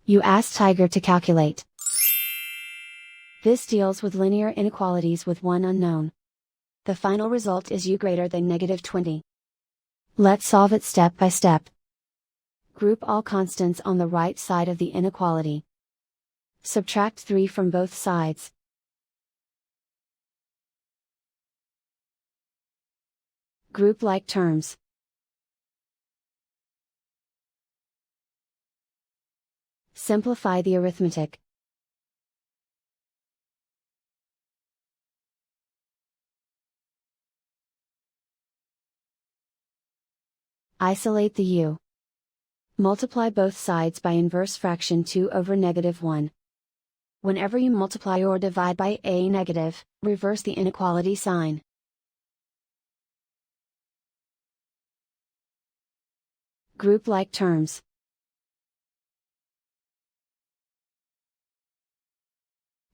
You ask Tiger to calculate. This deals with linear inequalities with one unknown. The final result is u greater than -20. Let's solve it step by step. Group all constants on the right side of the inequality. Subtract 3 from both sides. Group like terms. Simplify the arithmetic. Isolate the u. Multiply both sides by inverse fraction 2 over -1. Whenever you multiply or divide by a negative, reverse the inequality sign. Group like terms.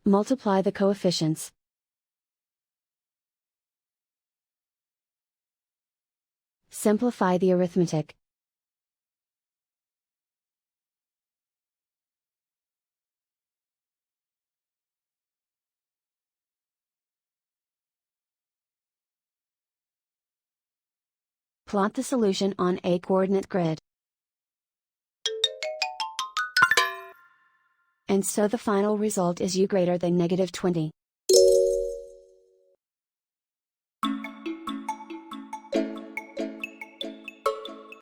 Multiply the coefficients. Simplify the arithmetic. Plot the solution on a coordinate grid. And so the final result is u greater than -20.